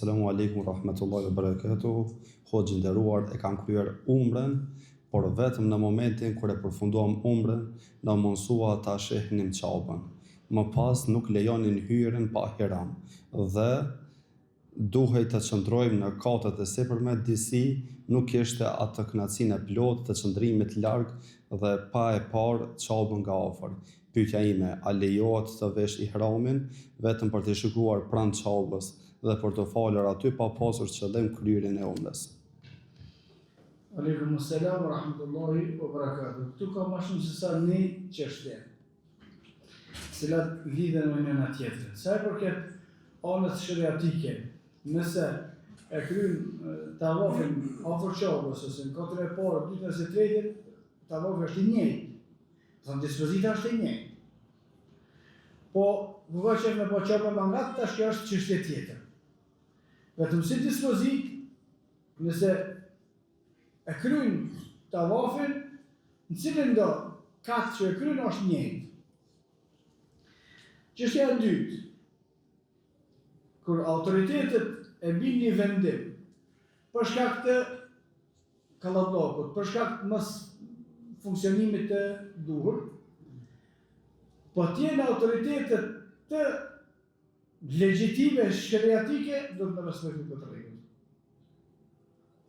Assalamu alaikum rahmetullahi wa barakatuh. Hoxhë nderuar, e kam kryer umrën, por vetëm në momentin kur e përfunduam umrën, na mësua ta shehnim Qabën. Më pas nuk lejonin hyrjen pa ihram dhe duhej të qëndrojmë në katët e sipërme, disi nuk kishte atë kënaqësinë e plotë të qëndrimit larg dhe pa e parë Qabën nga afër. Pyetja ime, a lejohet të vesh ihramin vetëm për të shikuar pranë Qabës dhe për të falur aty pa pasur qëllim kryerjen e umrës? Aleikum selam wa rahmatullahi wa barakatuh. Këtu ka më shumë se sa një çështje, cilat lidhen me njëna tjetrën. Sa i përket anës shariatike, nëse e kryen tavafin afër Qabës ose në katën e parë, dytën ose tretën, tavafi është i njëjtë. Thonë dispozita është e njëjtë. Po, kuka që me po Qabën më ngat, tash kjo është çështje tjetër. Vetëm si dispozit, nëse e kryen tavafin, në cilën do katë që e kryen është njëjtë. Çështja e dytë, kur autoritetet e bin një vendim, për shkak të kallabllokut, për shkak të mos funksionimit të duhur, po t'jenë autoritetet të legjitime shariatike, do të respektojnë këtë rregull.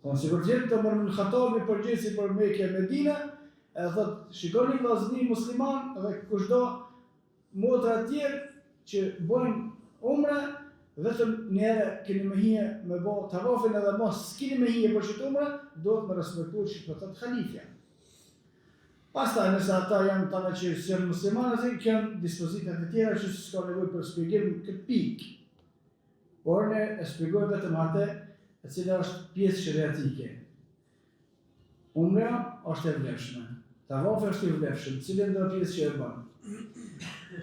Thonë, si kur t'jenë të Umar Khatabi përgjithësi për Mekë e Medina, e thotë, shikoni vllazëni musliman dhe kushdo motra tjerë që bojnë umre, vetëm njëherë keni me hije me bo tavafin edhe mos s'keni me hije për qëtë umre, do të me respektuar që për thëtë khalifja. Pastaj, nëse ata janë tana që janë muslimanë, kanë dispozitat e tjera që s'ka nevojë për shpjegim këtë pikë. Por ne e shpjegojmë vetëm atë e cila është pjesë shariatike. Umra është e vlefshme, tavafi është i vlefshëm, cilën do pjesë që e bën.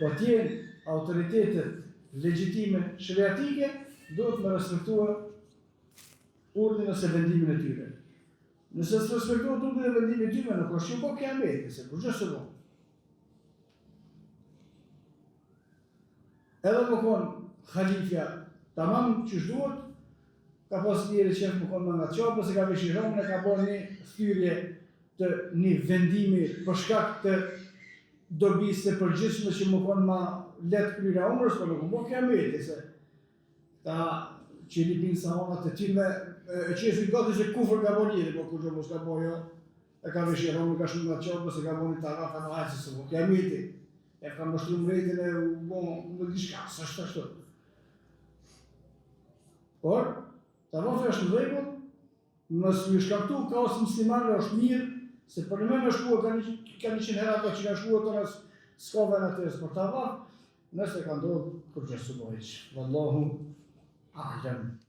Po t'jenë autoritetet legjitime shariatike, duhet me respektuar urdhën ose vendimin e tyre. Nëse së respektuar urdhën e vendimin e tyre, nuk është që po kiameti, se kur gjë së do. Edhe më konë khalifja tamam që shduhet, ka pas njëri që më konë më nga Qabë, se ka vesh ihramin e ka bërë një thyrje të një vendimi për shkak të dobisë të përgjithshme që më konë ma letë kryerja e umrës, por nuk më kiameti, se ta që i pinë sahanat e tyre, e qesin gati se kufër ka bo njëri, po kur që mos ka bo jo, e ka vesh ihramin, ka shumë nga Qabë, se ka bo një tavaf, ka në hajtë, se po kiameti, e ka mështru mretin e në dishka, së është ashtu. Por, tavafi është në rregull, nësë më shkaktu kaos muslimanëve është mirë, se për në me më shkua ka 100 herë ato që ka shkua të nësë s'ka vena të esë për tavaf, nëse ka ndodhë kur që së bojqë. Wallahu a'lam.